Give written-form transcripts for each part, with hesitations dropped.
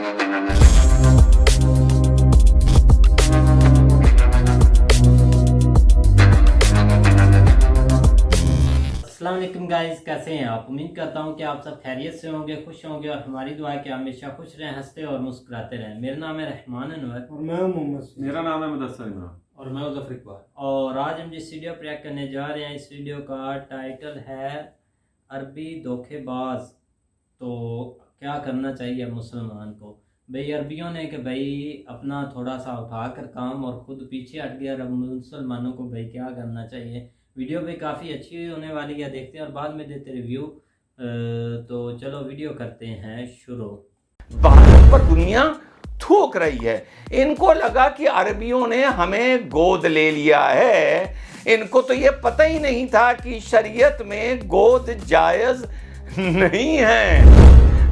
अस्सलाम वालेकुम गाइस, कैसे हैं आप। उम्मीद करता हूं कि आप सब खैरियत से होंगे, खुश होंगे और हमारी दुआ है कि हमेशा खुश रहें, हंसते और मुस्कुराते रहें। मेरा नाम है रहमान अनवर और मैं मोहम्मद। मेरा नाम है मुदस्सर इमरान और मैं उज़फ़र इक़बाल। और आज हम जिस वीडियो पर रिएक्ट करने जा रहे हैं, इस वीडियो का टाइटल है अरबी धोखेबाज। तो क्या करना चाहिए मुसलमान को। भाई अरबियों ने कि भाई अपना थोड़ा सा उठा कर काम और ख़ुद पीछे हट गया। अब मुसलमानों को भाई क्या करना चाहिए। वीडियो भी काफ़ी अच्छी होने वाली है, देखते हैं और बाद में देते रिव्यू। तो चलो वीडियो करते हैं शुरू। भारत पर दुनिया थूक रही है। इनको लगा कि अरबियों ने हमें गोद ले लिया है। इनको तो ये पता ही नहीं था कि शरीयत में गोद जायज़ नहीं है।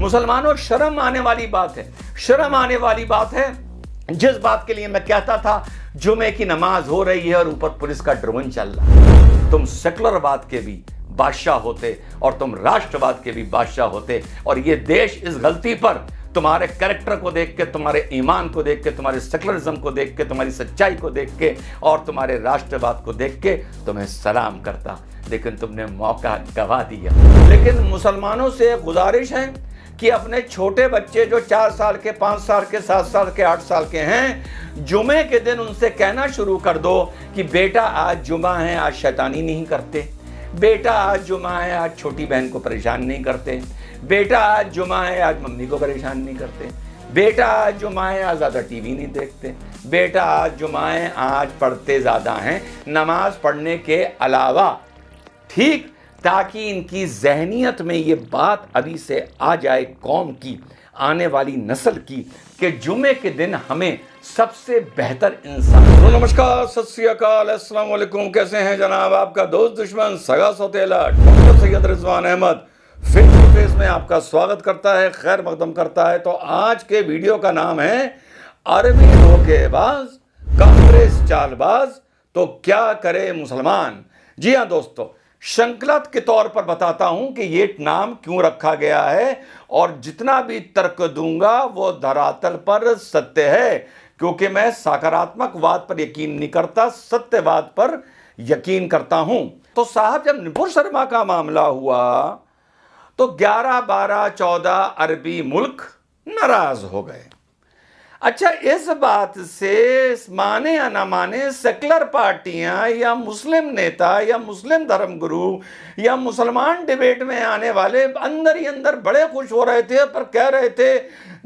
मुसलमानों, शर्म आने वाली बात है, शर्म आने वाली बात है। जिस बात के लिए मैं कहता था जुमे की नमाज हो रही है और ऊपर पुलिस का ड्रोन चल रहा है, तुम सेकुलरवाद के भी बादशाह होते और तुम राष्ट्रवाद के भी बादशाह होते। और ये देश इस गलती पर तुम्हारे कैरेक्टर को देख के, तुम्हारे ईमान को देख के, तुम्हारे सेकुलरिज्म को देख के, तुम्हारी सच्चाई को देख के और तुम्हारे राष्ट्रवाद को देख के तुम्हें सलाम करता, लेकिन तुमने मौका गवा दिया। लेकिन मुसलमानों से गुजारिश है कि अपने छोटे बच्चे जो 4 साल के, 5 साल के, 7 साल के, 8 साल के हैं, जुमे के दिन उनसे कहना शुरू कर दो कि बेटा आज जुमा है, आज शैतानी नहीं करते। बेटा आज जुमा है, आज छोटी बहन को परेशान नहीं करते। बेटा आज जुमा है, आज मम्मी को परेशान नहीं करते। बेटा आज जुमा है, आज ज़्यादा टीवी नहीं देखते। बेटा आज जुमा है, आज पढ़ते ज़्यादा हैं नमाज पढ़ने के अलावा। ठीक, ताकि इनकी जहनियत में ये बात अभी से आ जाए, कौम की, आने वाली नस्ल की, कि जुमे के दिन हमें सबसे बेहतर इंसान। नमस्कार, सत श्री अकाल, अस्सलाम वालेकुम। कैसे हैं जनाब। आपका दोस्त दुश्मन सगा सौतेला doctor Syed Rizwan Ahmed face to face में आपका स्वागत करता है, खैर मकदम करता है। तो आज के वीडियो का नाम है अरबी धोखेबाज, कांग्रेस चालबाज, तो क्या करे मुसलमान। जी हाँ दोस्तों, श्रृंखला के तौर पर बताता हूं कि ये नाम क्यों रखा गया है और जितना भी तर्क दूंगा वो धरातल पर सत्य है, क्योंकि मैं सकारात्मकवाद पर यकीन नहीं करता, सत्यवाद पर यकीन करता हूं। तो साहब, जब नुपुर शर्मा का मामला हुआ तो 11, 12, 14 अरबी मुल्क नाराज हो गए। अच्छा, इस बात से माने या ना माने, सेकुलर पार्टियां या मुस्लिम नेता या मुस्लिम धर्मगुरु या मुसलमान डिबेट में आने वाले अंदर ही अंदर बड़े खुश हो रहे थे, पर कह रहे थे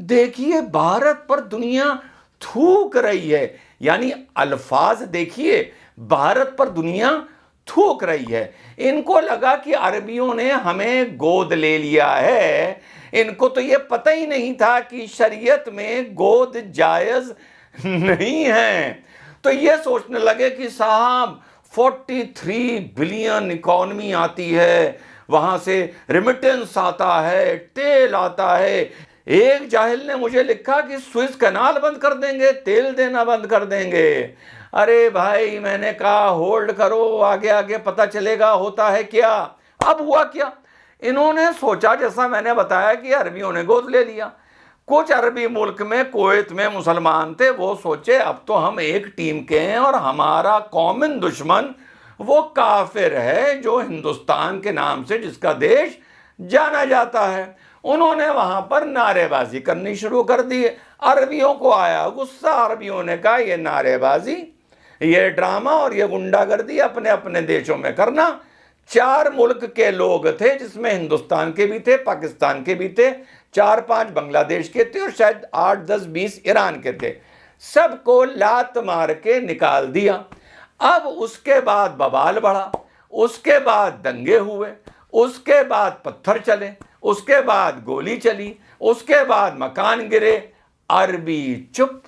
देखिए भारत पर दुनिया थूक रही है। यानी अल्फाज देखिए, भारत पर दुनिया थूक रही है। इनको लगा कि अरबियों ने हमें गोद ले लिया है। इनको तो ये पता ही नहीं था कि शरीयत में गोद जायज़ नहीं है। तो ये सोचने लगे कि साहब 43 बिलियन इकॉनमी आती है, वहाँ से रिमिटेंस आता है, तेल आता है। एक जाहिल ने मुझे लिखा कि स्विस कैनाल बंद कर देंगे, तेल देना बंद कर देंगे। अरे भाई, मैंने कहा होल्ड करो, आगे आगे पता चलेगा होता है क्या। अब हुआ क्या, इन्होंने सोचा जैसा मैंने बताया कि अरबियों ने गोद ले लिया। कुछ अरबी मुल्क में, कुवैत में मुसलमान थे, वो सोचे अब तो हम एक टीम के हैं और हमारा कॉमन दुश्मन वो काफिर है जो हिंदुस्तान के नाम से, जिसका देश जाना जाता है। उन्होंने वहां पर नारेबाजी करनी शुरू कर दी। अरबियों को आया गुस्सा। अरबियों ने कहा ये नारेबाजी, ये ड्रामा और ये गुंडागर्दी अपने अपने देशों में करना। 4 मुल्क के लोग थे, जिसमें हिंदुस्तान के भी थे, पाकिस्तान के भी थे, 4-5 बांग्लादेश के थे और शायद 8, 10, 20 ईरान के थे। सबको लात मार के निकाल दिया। अब उसके बाद बवाल बढ़ा, उसके बाद दंगे हुए, उसके बाद पत्थर चले, उसके बाद गोली चली, उसके बाद मकान गिरे। अरबी चुप।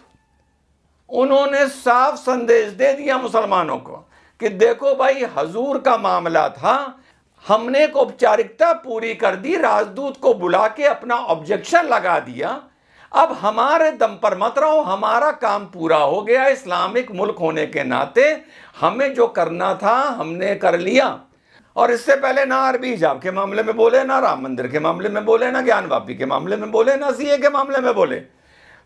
उन्होंने साफ संदेश दे दिया मुसलमानों को कि देखो भाई, हजूर का मामला था, हमने एक औपचारिकता पूरी कर दी, राजदूत को बुला के अपना ऑब्जेक्शन लगा दिया। अब हमारे दम पर मत रहो, हमारा काम पूरा हो गया। इस्लामिक मुल्क होने के नाते हमें जो करना था हमने कर लिया। और इससे पहले ना अरबी हिजाब के मामले में बोले, ना राम मंदिर के मामले में बोले, ना ज्ञान वापी के मामले में बोले, ना सीए के मामले में बोले।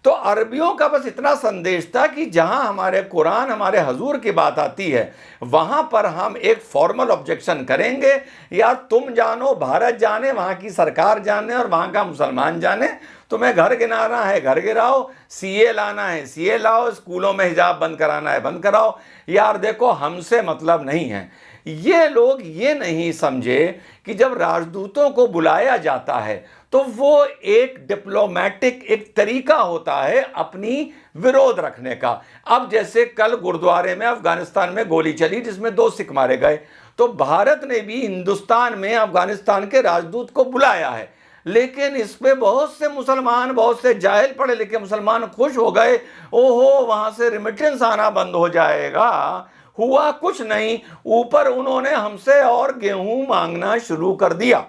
तो अरबियों का बस इतना संदेश था कि जहां हमारे कुरान, हमारे हजूर की बात आती है, वहां पर हम एक फॉर्मल ऑब्जेक्शन करेंगे। यार तुम जानो, भारत जाने, वहां की सरकार जाने और वहां का मुसलमान जाने, तुम्हें घर गिराना है घर गिराओ, सीए लाना है सीए लाओ, स्कूलों में हिजाब बंद कराना है बंद कराओ। यार देखो, हमसे मतलब नहीं है। ये लोग ये नहीं समझे कि जब राजदूतों को बुलाया जाता है तो वो एक डिप्लोमेटिक एक तरीका होता है अपनी विरोध रखने का। अब जैसे कल गुरुद्वारे में अफगानिस्तान में गोली चली जिसमें 2 सिख मारे गए, तो भारत ने भी हिंदुस्तान में अफगानिस्तान के राजदूत को बुलाया है, लेकिन इस पे बहुत से मुसलमान, बहुत से जाहिल पढ़े लिखे मुसलमान खुश हो गए, ओहो वहां से रिमिटेंस आना बंद हो जाएगा। हुआ कुछ नहीं, ऊपर उन्होंने हमसे और गेहूं मांगना शुरू कर दिया।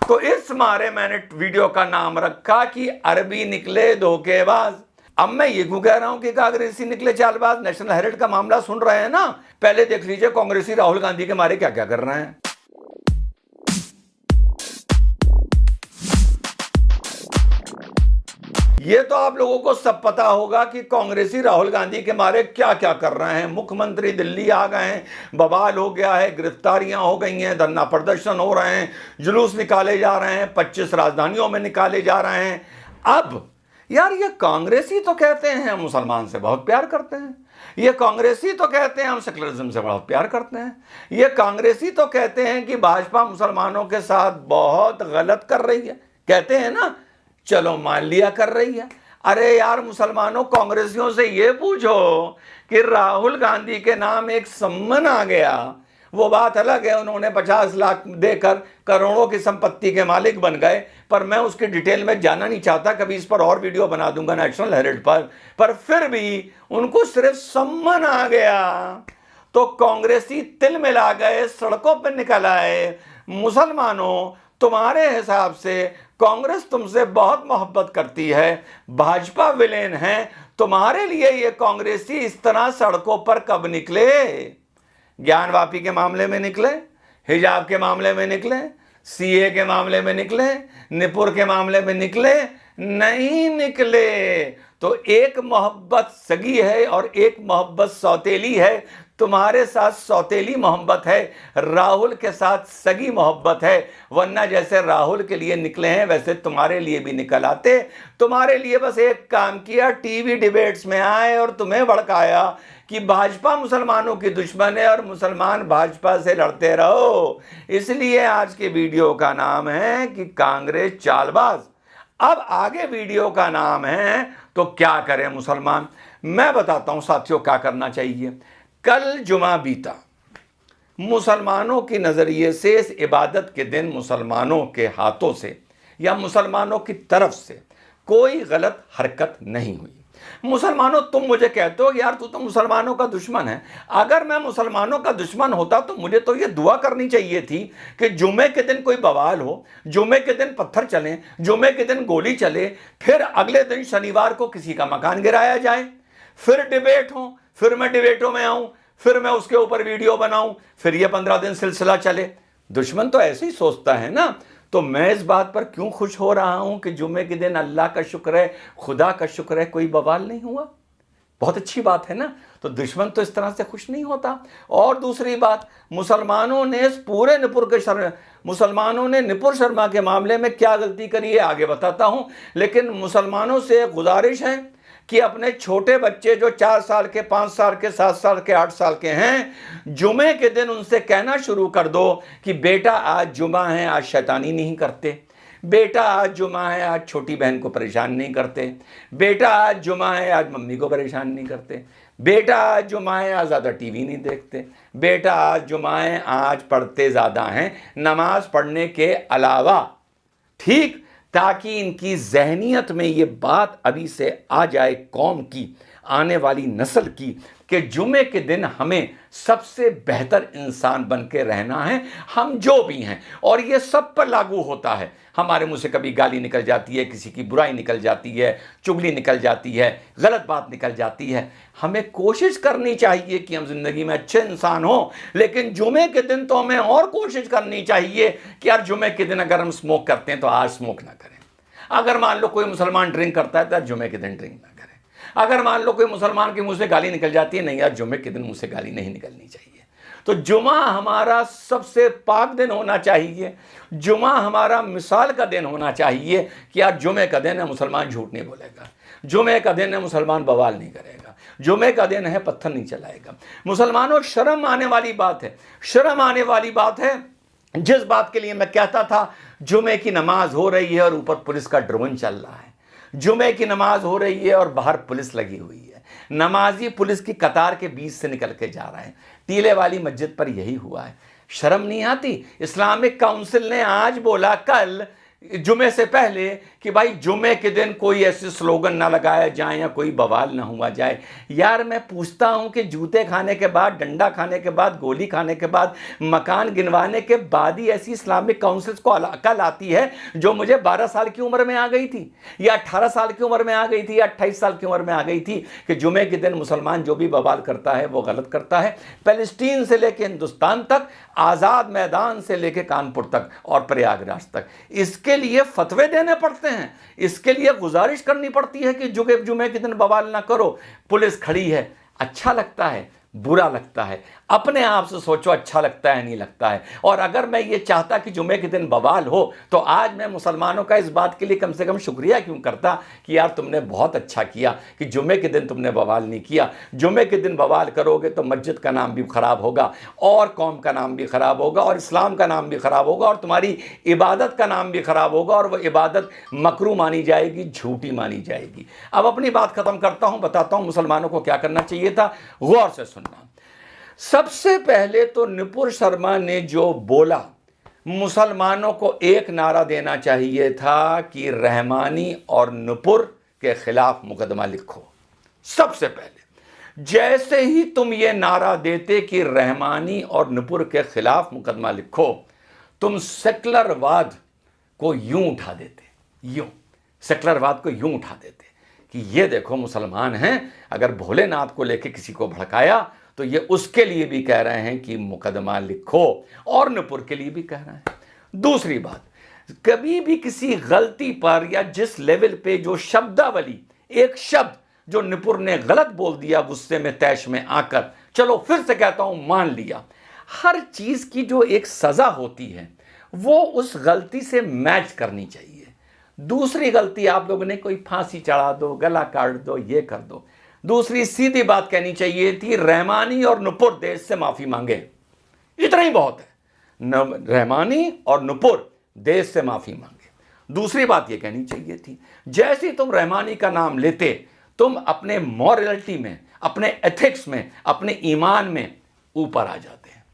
तो इस मारे मैंने वीडियो का नाम रखा कि अरबी निकले धोखेबाज। अब मैं ये क्यों कह रहा हूं कि कांग्रेसी निकले चालबाज? नेशनल हेराल्ड का मामला सुन रहे हैं ना, पहले देख लीजिए कांग्रेसी राहुल गांधी के मारे क्या क्या कर रहे हैं। ये तो आप लोगों को सब पता होगा कि कांग्रेसी राहुल गांधी के मारे क्या क्या कर रहे हैं। मुख्यमंत्री दिल्ली आ गए हैं, बवाल हो गया है, गिरफ्तारियां हो गई हैं, धरना प्रदर्शन हो रहे हैं, जुलूस निकाले जा रहे हैं, 25 राजधानियों में निकाले जा रहे हैं। अब यार ये कांग्रेसी तो कहते हैं हम मुसलमान से बहुत प्यार करते हैं, ये कांग्रेसी तो कहते हैं हम सेकुलरिज्म से बहुत प्यार करते हैं, ये कांग्रेसी तो कहते हैं कि भाजपा मुसलमानों के साथ बहुत गलत कर रही है, कहते हैं ना, चलो मान लिया कर रही है। अरे यार मुसलमानों, कांग्रेसियों से ये पूछो कि राहुल गांधी के नाम एक सम्मान आ गया, वो बात अलग है, उन्होंने 50 लाख देकर करोड़ों की संपत्ति के मालिक बन गए, पर मैं उसकी डिटेल में जाना नहीं चाहता, कभी इस पर और वीडियो बना दूंगा नेशनल हेराल्ड पर फिर भी उनको सिर्फ सम्मान आ गया तो कांग्रेसी तिल मिला गए, सड़कों पर निकल आए। मुसलमानों, तुम्हारे हिसाब से कांग्रेस तुमसे बहुत मोहब्बत करती है, भाजपा विलेन है, तुम्हारे लिए ये कांग्रेसी इस तरह सड़कों पर कब निकले? ज्ञानवापी के मामले में निकले, हिजाब के मामले में निकले, सीए के मामले में निकले, निपुर के मामले में निकले? नहीं निकले। तो एक मोहब्बत सगी है और एक मोहब्बत सौतेली है। तुम्हारे साथ सौतेली मोहब्बत है, राहुल के साथ सगी मोहब्बत है, वरना जैसे राहुल के लिए निकले हैं वैसे तुम्हारे लिए भी निकल आते। तुम्हारे लिए बस एक काम किया, टीवी डिबेट्स में आए और तुम्हें भड़काया कि भाजपा मुसलमानों की दुश्मन है और मुसलमान भाजपा से लड़ते रहो। इसलिए आज के वीडियो का नाम है कि कांग्रेस चालबाज। अब आगे वीडियो का नाम है तो क्या करें मुसलमान। मैं बताता हूं साथियों क्या करना चाहिए। कल जुमा बीता, मुसलमानों की नज़रिए से इस इबादत के दिन मुसलमानों के हाथों से या मुसलमानों की तरफ से कोई गलत हरकत नहीं हुई। मुसलमानों, तुम मुझे कहते हो यार तू तो मुसलमानों का दुश्मन है। अगर मैं मुसलमानों का दुश्मन होता तो मुझे तो ये दुआ करनी चाहिए थी कि जुमे के दिन कोई बवाल हो, जुमे के दिन पत्थर चले, जुमे के दिन गोली चले, फिर अगले दिन शनिवार को किसी का मकान गिराया जाए, फिर डिबेट हो, फिर मैं डिबेटों में आऊं, फिर मैं उसके ऊपर वीडियो बनाऊं, फिर ये 15 दिन सिलसिला चले। दुश्मन तो ऐसे ही सोचता है ना। तो मैं इस बात पर क्यों खुश हो रहा हूं कि जुमे के दिन अल्लाह का शुक्र है, खुदा का शुक्र है, कोई बवाल नहीं हुआ। बहुत अच्छी बात है ना। तो दुश्मन तो इस तरह से खुश नहीं होता। और दूसरी बात, मुसलमानों ने इस पूरे मुसलमानों ने निपुर शर्मा के मामले में क्या गलती करी है आगे बताता हूं, लेकिन मुसलमानों से गुजारिश है कि अपने छोटे बच्चे जो 4 साल के, 5 साल के, 7 साल के, 8 साल के हैं, जुमे के दिन उनसे कहना शुरू कर दो कि बेटा आज जुमा है, आज शैतानी नहीं करते, बेटा आज जुमा है, आज छोटी बहन को परेशान नहीं करते, बेटा आज जुमा है, आज मम्मी को परेशान नहीं करते, बेटा आज जुमा है, आज ज़्यादा टीवी नहीं देखते, बेटा आज जुमा है, आज पढ़ते ज़्यादा हैं नमाज पढ़ने के अलावा। ठीक, ताकि इनकी जहनियत में ये बात अभी से आ जाए, कौम की, आने वाली नस्ल की, कि जुमे के दिन हमें सबसे बेहतर इंसान बन के रहना है, हम जो भी हैं। और ये सब पर लागू होता है। हमारे मुंह से कभी गाली निकल जाती है, किसी की बुराई निकल जाती है, चुगली निकल जाती है, गलत बात निकल जाती है। हमें कोशिश करनी चाहिए कि हम जिंदगी में अच्छे इंसान हो, लेकिन जुमे के दिन तो हमें और कोशिश करनी चाहिए कि यार जुमे के दिन अगर हम स्मोक करते हैं तो आज स्मोक ना करें। अगर मान लो कोई मुसलमान ड्रिंक करता है तो जुमे के दिन ड्रिंक ना करें। अगर मान लो कोई मुसलमान के मुंह से गाली निकल जाती है, नहीं यार जुम्मे के दिन मुंह से गाली नहीं निकलनी चाहिए, तो जुमा हमारा सबसे पाक दिन होना चाहिए। जुमा हमारा मिसाल का दिन होना चाहिए कि यार जुमे का दिन है, मुसलमान झूठ नहीं बोलेगा, जुमे का दिन है, मुसलमान बवाल नहीं करेगा, जुमे का दिन है, पत्थर नहीं चलाएगा। मुसलमानों, शर्म आने वाली बात है, शर्म आने वाली बात है। जिस बात के लिए मैं कहता था जुमे की नमाज हो रही है और ऊपर पुलिस का ड्रोन चल रहा है, जुमे की नमाज हो रही है और बाहर पुलिस लगी हुई है, नमाजी पुलिस की कतार के बीच से निकल के जा रहे हैं। टीले वाली मस्जिद पर यही हुआ है। शर्म नहीं आती? इस्लामिक काउंसिल ने आज बोला कल जुमे से पहले कि भाई जुमे के दिन कोई ऐसे स्लोगन ना लगाया जाए या कोई बवाल ना हुआ जाए। यार मैं पूछता हूं कि जूते खाने के बाद, डंडा खाने के बाद, गोली खाने के बाद, मकान गिनवाने के बाद ही ऐसी इस्लामिक काउंसिल्स को अकल आती है जो मुझे 12 साल की उम्र में आ गई थी या 18 साल की उम्र में आ गई थी या 28 साल की उम्र में आ गई थी कि जुमे के दिन मुसलमान जो भी बवाल करता है वो गलत करता है। पैलेस्टीन से लेकर हिंदुस्तान तक, आज़ाद मैदान से लेकर कानपुर तक और प्रयागराज तक, इसके लिए फतवे देने पड़ते हैं, इसके लिए गुजारिश करनी पड़ती है कि जुमे के दिन बवाल ना करो। पुलिस खड़ी है, अच्छा लगता है, बुरा लगता है? अपने आप से सोचो, अच्छा लगता है नहीं लगता है? और अगर मैं ये चाहता कि जुमे के दिन बवाल हो तो आज मैं मुसलमानों का इस बात के लिए कम से कम शुक्रिया क्यों करता कि यार तुमने बहुत अच्छा किया कि जुमे के दिन तुमने बवाल नहीं किया। जुमे के दिन बवाल करोगे तो मस्जिद का नाम भी खराब होगा और कौम का नाम भी खराब होगा और इस्लाम का नाम भी खराब होगा और तुम्हारी इबादत का नाम भी खराब होगा और वह इबादत मकरू मानी जाएगी, झूठी मानी जाएगी। अब अपनी बात खत्म करता हूं, बताता हूं मुसलमानों को क्या करना चाहिए था, गौर से सुनना। सबसे पहले तो नुपुर शर्मा ने जो बोला, मुसलमानों को एक नारा देना चाहिए था कि रहमानी और नुपुर के खिलाफ मुकदमा लिखो। सबसे पहले जैसे ही तुम ये नारा देते कि रहमानी और नुपुर के खिलाफ मुकदमा लिखो, तुम सेकुलरवाद को यूं उठा देते, यूं सेकुलरवाद को यूं उठा देते कि ये देखो मुसलमान हैं, अगर भोलेनाथ को लेके किसी को भड़काया तो ये उसके लिए भी कह रहे हैं कि मुकदमा लिखो और नुपुर के लिए भी कह रहे हैं। दूसरी बात, कभी भी किसी गलती पर या जिस लेवल पे जो शब्दावली, एक शब्द जो नुपुर ने गलत बोल दिया गुस्से में, तैश में आकर, चलो फिर से कहता हूं मान लिया, हर चीज की जो एक सजा होती है वो उस गलती से मैच करनी चाहिए। दूसरी गलती आप लोगों ने कोई फांसी चढ़ा दो, गला काट दो, ये कर दो। दूसरी सीधी बात कहनी चाहिए थी, रहमानी और नुपुर देश से माफी मांगे, इतना ही बहुत है। रहमानी और नुपुर देश से माफी मांगे। दूसरी बात यह कहनी चाहिए थी, जैसे तुम रहमानी का नाम लेते तुम अपने मॉरलिटी में, अपने एथिक्स में, अपने ईमान में ऊपर आ जाते हैं।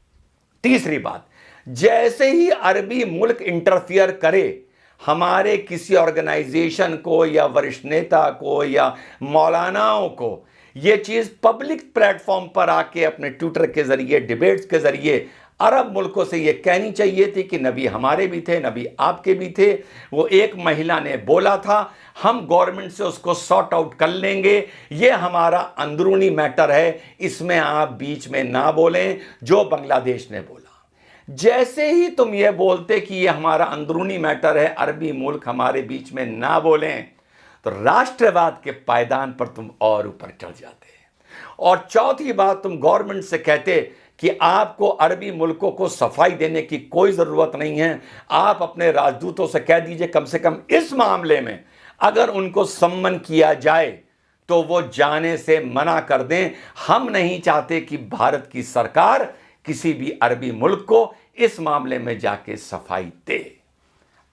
तीसरी बात, जैसे ही अरबी मुल्क इंटरफियर करे हमारे किसी ऑर्गेनाइजेशन को या वरिष्ठ नेता को या मौलानाओं को, ये चीज़ पब्लिक प्लेटफॉर्म पर आके अपने ट्विटर के ज़रिए, डिबेट्स के ज़रिए अरब मुल्कों से ये कहनी चाहिए थी कि नबी हमारे भी थे, नबी आपके भी थे। वो एक महिला ने बोला था, हम गवर्नमेंट से उसको सॉर्ट आउट कर लेंगे, ये हमारा अंदरूनी मैटर है, इसमें आप बीच में ना बोलें, जो बांग्लादेश ने बोला। जैसे ही तुम ये बोलते कि ये हमारा अंदरूनी मैटर है, अरबी मुल्क हमारे बीच में ना बोलें, तो राष्ट्रवाद के पायदान पर तुम और ऊपर चढ़ जाते। और चौथी बात, तुम गवर्नमेंट से कहते कि आपको अरबी मुल्कों को सफाई देने की कोई ज़रूरत नहीं है, आप अपने राजदूतों से कह दीजिए कम से कम इस मामले में अगर उनको सम्मन किया जाए तो वो जाने से मना कर दें। हम नहीं चाहते कि भारत की सरकार किसी भी अरबी मुल्क को इस मामले में जाके सफाई दे।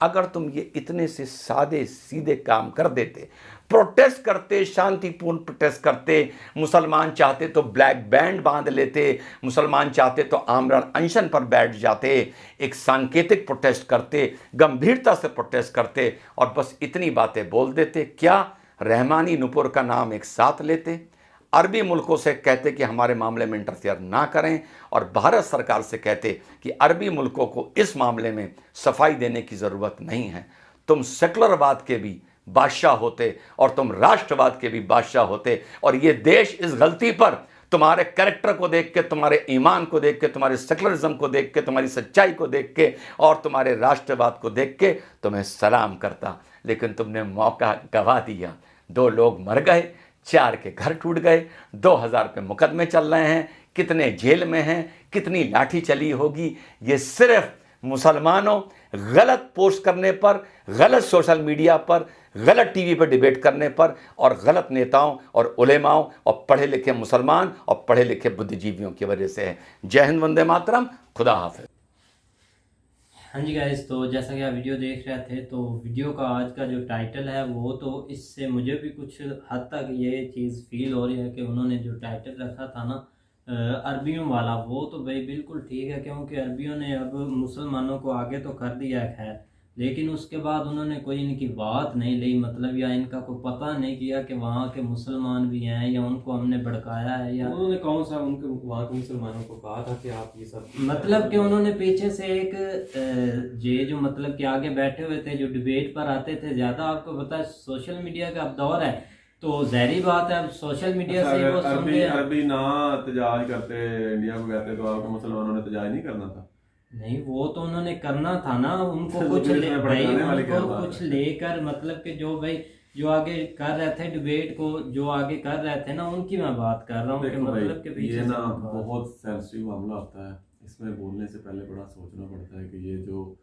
अगर तुम ये इतने से सादे सीधे काम कर देते, प्रोटेस्ट करते, शांतिपूर्ण प्रोटेस्ट करते, मुसलमान चाहते तो ब्लैक बैंड बांध लेते, मुसलमान चाहते तो आमरण अनशन पर बैठ जाते, एक सांकेतिक प्रोटेस्ट करते, गंभीरता से प्रोटेस्ट करते और बस इतनी बातें बोल देते, क्या रहमानी नुपुर का नाम एक साथ लेते, अरबी मुल्कों से कहते कि हमारे मामले में इंटरफेयर ना करें और भारत सरकार से कहते कि अरबी मुल्कों को इस मामले में सफाई देने की ज़रूरत नहीं है। तुम सेकुलरवाद के भी बादशाह होते और तुम राष्ट्रवाद के भी बादशाह होते और ये देश इस गलती पर तुम्हारे कैरेक्टर को देख के, तुम्हारे ईमान को देख के, तुम्हारे सेकुलरिज्म को देख के, तुम्हारी सच्चाई को देख के और तुम्हारे राष्ट्रवाद को देख के तुम्हें सलाम करता। लेकिन तुमने मौका गंवा दिया, 2 लोग मर गए, 4 के घर टूट गए, 2000 पे मुकदमे चल रहे हैं, कितने जेल में हैं, कितनी लाठी चली होगी। ये सिर्फ मुसलमानों गलत पोस्ट करने पर, गलत सोशल मीडिया पर, गलत टीवी पर डिबेट करने पर और गलत नेताओं और उलेमाओं और पढ़े लिखे मुसलमान और पढ़े लिखे बुद्धिजीवियों की वजह से है। जय हिंद, वंदे मातरम, खुदा हाफिज। हाँ जी गाइस, तो जैसा कि आप वीडियो देख रहे थे, तो वीडियो का आज का जो टाइटल है वो तो इससे मुझे भी कुछ हद तक ये चीज़ फील हो रही है कि उन्होंने जो टाइटल रखा था ना अरबियों वाला, वो तो भाई बिल्कुल ठीक है, क्योंकि अरबियों ने अब मुसलमानों को आगे तो कर दिया है खैर, लेकिन उसके बाद उन्होंने कोई इनकी बात नहीं ली, मतलब या इनका कोई पता नहीं किया कि वहाँ के मुसलमान भी हैं या उनको हमने भड़काया है, या उन्होंने कौन सा उनके वहाँ के मुसलमानों को कहा था कि आप ये सब, मतलब कि उन्होंने पीछे से एक ये जो मतलब कि आगे बैठे हुए थे जो डिबेट पर आते थे ज़्यादा, आपको पता है सोशल मीडिया का अब दौर है, तो ज़ाहिर बात है अब सोशल मीडिया से वो सुनते हैं। अरबी ना एहतजाज करते इंडिया को कहते तो आपके मुसलमानों ने एहतजाज नहीं करना था? नहीं, वो तो उन्होंने करना था ना, उनको तो कुछ फिर ले इसमें भाई भड़काने वाली क्या उनको बात कुछ है? लेकर, मतलब कि जो भाई जो आगे कर रहे थे डिबेट को, जो आगे कर रहे थे ना, उनकी मैं बात कर रहा हूँ कि देखो भाई, मतलब के पीछे ये से ना उनका- बहुत सेंसिटिव मामला होता है, इसमें बोलने से पहले बड़ा सोचना पड़ता है कि ये जो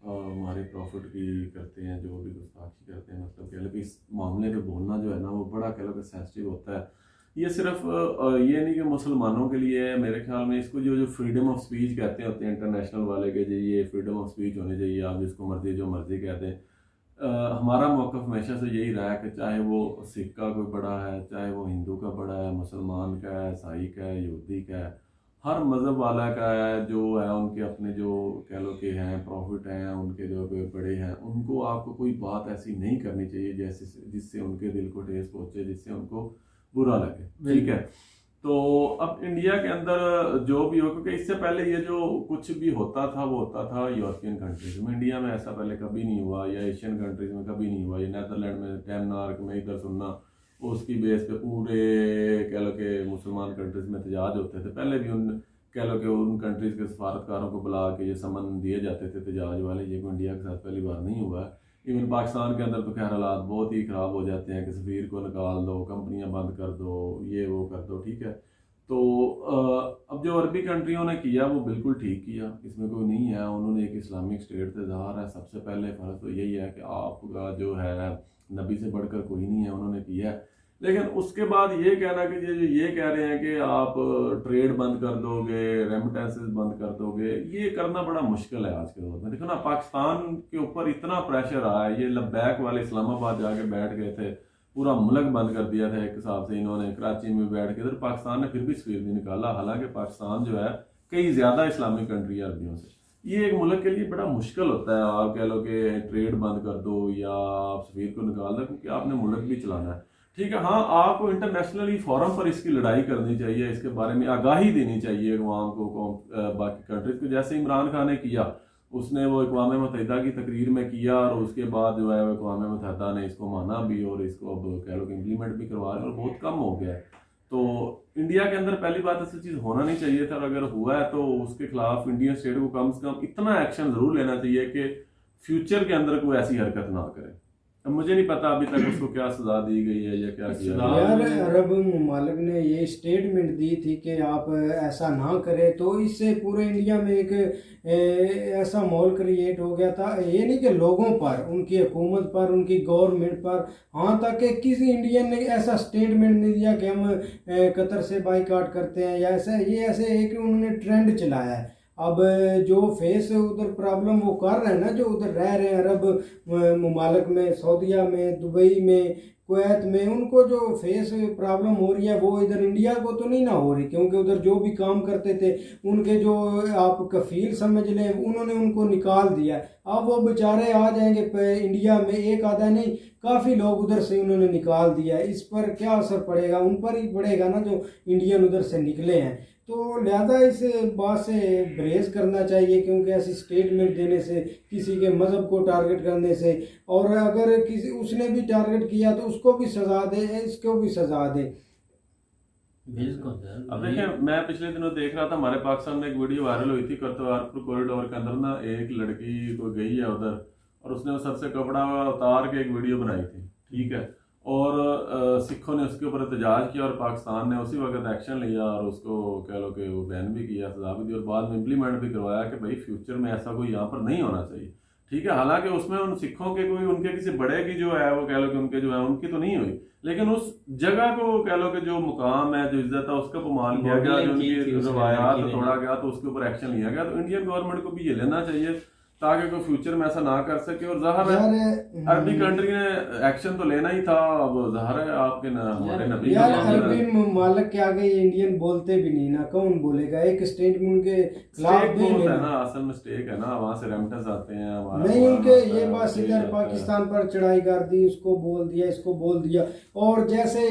हमारे प्रॉफिट की करते हैं, जो भी गुस्ताखी करते हैं, मतलब कह लो कि इस मामले पे बोलना जो है ना वो बड़ा कह लो कि सेंसिटिव होता है। ये सिर्फ ये नहीं कि मुसलमानों के लिए है, मेरे ख्याल में इसको जो फ्रीडम ऑफ स्पीच कहते होते हैं इंटरनेशनल वाले के, जी ये फ्रीडम ऑफ स्पीच होनी चाहिए, आप जिसको मर्जी जो मर्जी कहते हैं। हमारा मौक़िफ़ हमेशा से यही रहा है कि चाहे वो सिख का कोई बड़ा है, चाहे वो हिंदू का बड़ा है, मुसलमान का है, ईसाई का है, यहूदी का है, हर मज़हब वाला का है, जो है उनके अपने जो कह लो कि हैं प्रॉफिट हैं, उनके जो बड़े हैं, उनको आपको कोई बात ऐसी नहीं करनी चाहिए जैसे जिससे उनके दिल को ठेस पहुँचे, जिससे उनको बुरा लगे। ठीक है, तो अब इंडिया के अंदर जो भी हो, क्योंकि इससे पहले ये जो कुछ भी होता था वो होता था यूरोपियन कंट्रीज में, इंडिया में ऐसा पहले कभी नहीं हुआ, या एशियन कंट्रीज में कभी नहीं हुआ। ये नीदरलैंड में, डेनमार्क में इधर सुनना, उसकी बेस पे पूरे कह लो कि मुसलमान कंट्रीज में एहतजाज होते थे। पहले भी उन कह लो कि उन कंट्रीज के सफारतकारों को बुला के ये समन दिए जाते थे एहतजाज वाले। ये कोई इंडिया के साथ पहली बार नहीं हुआ है। इवन पाकिस्तान के अंदर तो खैर हालात बहुत ही ख़राब हो जाते हैं कि सफ़ीर को निकाल दो, कंपनियां बंद कर दो, ये वो कर दो। ठीक है, तो अब जो अरबी कंट्रियों ने किया वो बिल्कुल ठीक किया, इसमें कोई नहीं है। उन्होंने एक इस्लामिक स्टेट से ज़ाहिर है, सबसे पहले फ़र्ज तो यही है कि आपका जो है नबी से बढ़कर कोई नहीं है, उन्होंने किया है। लेकिन उसके बाद ये कहना कि ये कह रहे हैं कि आप ट्रेड बंद कर दोगे, रेमिटेंसेस बंद कर दोगे, ये करना बड़ा मुश्किल है आज के दौर में। देखो ना, पाकिस्तान के ऊपर इतना प्रेशर आया है, ये लब्बैक वाले इस्लामाबाद जाके बैठ गए थे, पूरा मुल्क बंद कर दिया था एक हिसाब से इन्होंने, कराची में बैठ के, इधर पाकिस्तान ने फिर भी सफीर नहीं निकाला। हालांकि पाकिस्तान जो है कई ज़्यादा इस्लामिक कंट्री है अरबियों से। ये एक मुल्क के लिए बड़ा मुश्किल होता है, आप कह लो कि ट्रेड बंद कर दो या आप सफीर को निकाल दो, क्योंकि आपने मुल्क भी चलाना है। ठीक है, हाँ, आपको इंटरनेशनली फोरम पर इसकी लड़ाई करनी चाहिए, इसके बारे में आगाही देनी चाहिए अवाम को, बाकी कंट्रीज को। जैसे इमरान खान ने किया, उसने वो अक़वाम मुत्तहिदा की तकरीर में किया और उसके बाद जो है अक़वाम मुत्तहिदा ने इसको माना भी और इसको अब कह लो कि इम्प्लीमेंट भी करवा रहे हैं, और बहुत कम हो गया है। तो इंडिया के अंदर पहली बात ऐसी चीज़ होना नहीं चाहिए था, और अगर हुआ है तो उसके खिलाफ इंडियन स्टेट को कम से कम इतना एक्शन ज़रूर लेना चाहिए कि फ्यूचर के अंदर कोई ऐसी हरकत ना करे। अब मुझे नहीं पता अभी तक उसको क्या सजा दी गई है या क्या किया यार, अरब ममालिक ने ये स्टेटमेंट दी थी कि आप ऐसा ना करें, तो इससे पूरे इंडिया में एक ऐसा माहौल क्रिएट हो गया था। ये नहीं कि लोगों पर, उनकी हुकूमत पर, उनकी गवर्नमेंट पर, हाँ, तक कि किसी इंडियन ने ऐसा स्टेटमेंट नहीं दिया कि हम कतर से बाइकाट करते हैं या ऐसा। ये ऐसे एक उन्होंने ट्रेंड चलाया है। अब जो फेस उधर प्रॉब्लम वो कर रहे हैं ना, जो उधर रह रहे हैं अरब ममालिक में, सऊदीया में, दुबई में, कुवैत में, उनको जो फेस प्रॉब्लम हो रही है वो इधर इंडिया को तो नहीं ना हो रही, क्योंकि उधर जो भी काम करते थे उनके जो आप कफील समझ लें, उन्होंने उनको निकाल दिया। अब वो बेचारे आ जाएंगे इंडिया में, एक आधा नहीं, काफ़ी लोग उधर से उन्होंने निकाल दिया। इस पर क्या असर पड़ेगा? उन पर ही पड़ेगा ना जो इंडियन उधर से निकले हैं। तो लिहाजा इस बात से परहेज करना चाहिए, क्योंकि ऐसी स्टेटमेंट देने से, किसी के मज़हब को टारगेट करने से, और अगर किसी उसने भी टारगेट किया तो उसको भी सज़ा दे, इसको भी सज़ा दे। बिल्कुल। अब देखिए, मैं पिछले दिनों देख रहा था, हमारे पाकिस्तान में एक वीडियो वायरल हुई थी, करतारपुर कॉरिडोर के अंदर ना एक लड़की को गई है उधर, और उसने सर से कपड़ा उतार के एक वीडियो बनाई थी। ठीक है, और सिखों ने उसके ऊपर एहतजाज किया और पाकिस्तान ने उसी वक्त एक्शन लिया और उसको कह लो कि वो बैन भी किया, सजा भी दी और बाद में इम्प्लीमेंट भी करवाया कि भाई फ्यूचर में ऐसा कोई यहाँ पर नहीं होना चाहिए। ठीक है, हालांकि उसमें उन सिखों के कोई उनके किसी बड़े की जो है वो कह लो कि उनके जो है उनकी तो नहीं हुई, लेकिन उस जगह को कह लो कि जो मुकाम है, जो इज्जत है, उसका अपमान किया गया, जो उनकी रवायात तोड़ा गया, तो उसके ऊपर एक्शन लिया गया। तो इंडियन गवर्नमेंट को भी ये लेना चाहिए ताकि कोई फ्यूचर में ऐसा ना कर सके। और ज़ाहिर है अरबी कंट्री ने एक्शन तो लेना ही था। अब ज़ाहिर है आपके हमारे नबी यार अरबी ममालिक के आगे ये इंडियन बोलते भी नहीं ना, कौन बोलेगा? एक स्टेटमेंट के खिलाफ भी बोलता है ना, असल में स्टेक है ना, वहाँ से रेमिटेंस आते हैं हमारा नहीं, उनके ये बस इधर पाकिस्तान पर चढ़ाई कर दी, उसको बोल दिया, इसको बोल दिया। और जैसे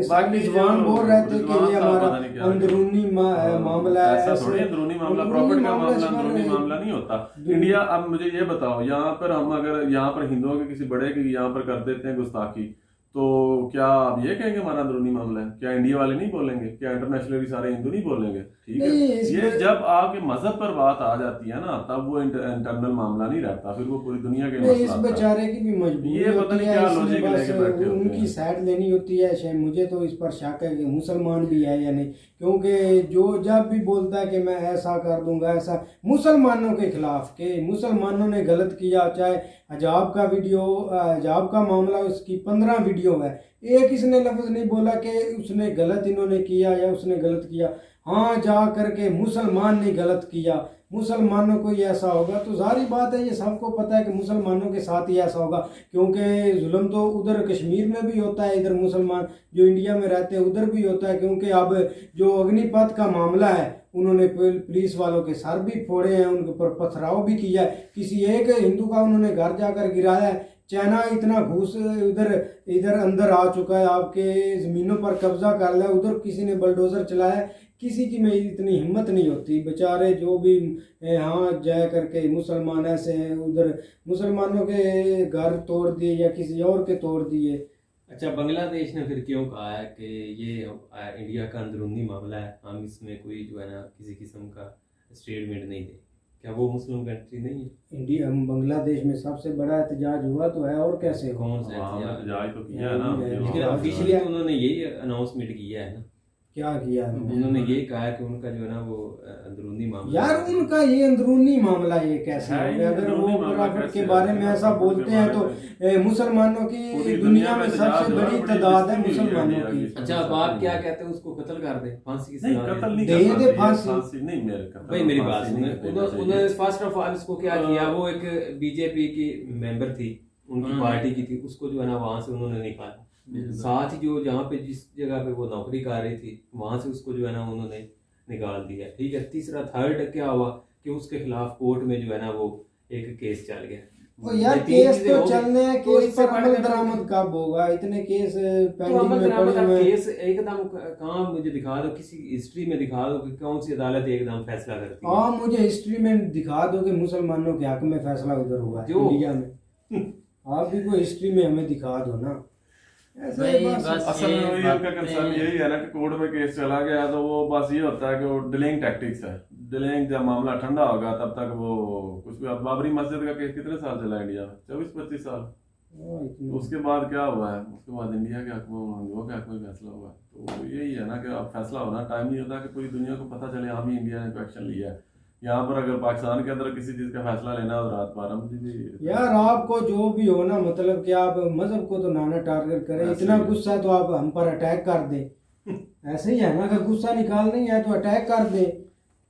जवान बोल रहे थे कि ये हमारा अंदरूनी मामला है, ऐसा थोड़ी अंदरूनी मामला, प्रॉफिट का मामला अंदरूनी मामला नहीं होता इंडिया। अब मुझे ये बताओ, यहाँ पर हम अगर यहाँ पर हिंदुओं के किसी बड़े की यहाँ पर कर देते हैं गुस्ताखी, तो क्या आप ये कहेंगे हमारा अंदरूनी मामला है? क्या इंडिया वाले नहीं बोलेंगे? क्या इंटरनेशनली सारे हिंदू नहीं बोलेंगे? ठीक है, ये जब आपके मजहब पर बात आ जाती है ना, तब वो इंटरनल मामला नहीं रहता, फिर वो पूरी दुनिया के इस बेचारे की भी मजबूरी ये पता नहीं क्या लॉजिक लेके बैठे होते उनकी हैं। साइड लेनी होती है। शायद मुझे तो इस पर शक है कि मुसलमान भी है या नहीं, क्योंकि जो जब भी बोलता है कि मैं ऐसा कर दूंगा, ऐसा मुसलमानों के खिलाफ, के मुसलमानों ने गलत किया, चाहे हजाब का वीडियो, हजाब का मामला, उसकी 15 वीडियो है, एक इसने लफ्ज नहीं बोला कि उसने गलत इन्होंने किया या उसने गलत किया। हाँ, जा करके मुसलमान ने गलत किया, मुसलमानों को ही ऐसा होगा, तो जारी बात है, ये सबको पता है कि मुसलमानों के साथ ही ऐसा होगा, क्योंकि जुल्म तो उधर कश्मीर में भी होता है, इधर मुसलमान जो इंडिया में रहते हैं उधर भी होता है। क्योंकि अब जो अग्निपथ का मामला है, उन्होंने पुलिस वालों के सर भी फोड़े हैं, उनके ऊपर पथराव भी किया है, किसी एक हिंदू का उन्होंने घर जाकर गिराया है। चाइना इतना घुस इधर अंदर आ चुका है, आपके ज़मीनों पर कब्जा कर लिया, उधर किसी ने बलडोजर चलाया, किसी की में इतनी हिम्मत नहीं होती। बेचारे जो भी हाँ जाया करके मुसलमान ऐसे हैं, उधर मुसलमानों के घर तोड़ दिए या किसी और के तोड़ दिए। अच्छा, बांग्लादेश ने फिर क्यों कहा है कि ये इंडिया का अंदरूनी मामला है, हम इसमें कोई जो है ना किसी किस्म का स्टेटमेंट नहीं दें? क्या वो मुस्लिम कंट्री नहीं है? इंडिया बांग्लादेश में सबसे बड़ा एहतजाज हुआ तो है, और कैसे? कौन सा एहतजाज तो किया है ना, लेकिन ऑफिशियली तो उन्होंने यही अनाउंसमेंट किया है ना, क्या किया उन्होंने ये कहा है कि उनका जो है ना वो अंदरूनी मामला। यार उनका ये अंदरूनी मामला ये कैसे है? अगर वो प्रॉफिट के बारे में ऐसा बोलते हैं तो मुसलमानों की दुनिया में सबसे बड़ी तादाद है मुसलमानों की। अच्छा, अब आप क्या कहते हैं, उसको कत्ल कर दे, फांसी की नहीं, सजा कत्ल नहीं दे करना दे, फांसी नहीं, मेरे भाई मेरी बात सुने, उन्होंने फर्स्ट ऑफ ऑल इसको क्या किया, वो एक बीजेपी की मेंबर थी, उनकी पार्टी की थी, उसको जो है ना वहां से उन्होंने निकाला। साथ ही जो जहाँ पे जिस जगह पे वो नौकरी कर रही थी वहां से उसको जो है ना उन्होंने निकाल दिया। ठीक है, तीसरा थर्ड क्या हुआ कि उसके खिलाफ कोर्ट में जो है ना वो एक केस चल गया। तो यार केस तो चलने हैं, केस पर अमल दरामद कब होगा? इतने केस पेंडिंग में पड़े हुए हैं। केस एकदम कहाँ मुझे दिखा दो, किसी हिस्ट्री में दिखा दो कि कौन सी अदालत एकदम फैसला करती है। हाँ, मुझे हिस्ट्री में दिखा दो कि मुसलमानों के हक में फैसला उधर हुआ है इंडिया में। आप भी कोई हिस्ट्री में हमें दिखा दो ना। असल में वही उनका कंसर्न यही है ना कि कोर्ट में केस चला गया तो वो बस ये होता है कि वो डिलेइंग टैक्टिक्स है। डिलेइंग, जब मामला ठंडा होगा तब तक वो कुछ भी। बाबरी मस्जिद का केस कितने साल चला इंडिया में? 24-25 साल। उसके बाद क्या हुआ है? उसके बाद इंडिया के हक में, हिंदुओं के हक में फैसला हुआ। तो यही है ना कि अब फैसला होना टाइम नहीं होता कि पूरी दुनिया को पता चले हाँ भी इंडिया ने एक्शन लिया है। यहाँ पर अगर पाकिस्तान के अंदर किसी चीज का फैसला लेना हो रात पारम भी यार, आपको जो भी हो ना, मतलब कि आप मजहब को तो नाना टारगेट करें, इतना गुस्सा तो आप हम पर अटैक कर दे। ऐसे ही है ना, अगर गुस्सा निकालनी है तो अटैक कर दे।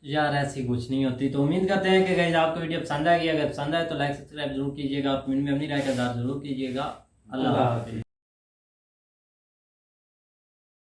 यार ऐसी कुछ नहीं होती। तो उम्मीद करते हैं कि गाइस आपको वीडियो पसंद आएगी। अगर पसंद आए तो लाइक सब्सक्राइब जरूर कीजिएगा, कमेंट में अपनी राय का इज़हार जरूर कीजिएगा। अल्लाह हाफिज़।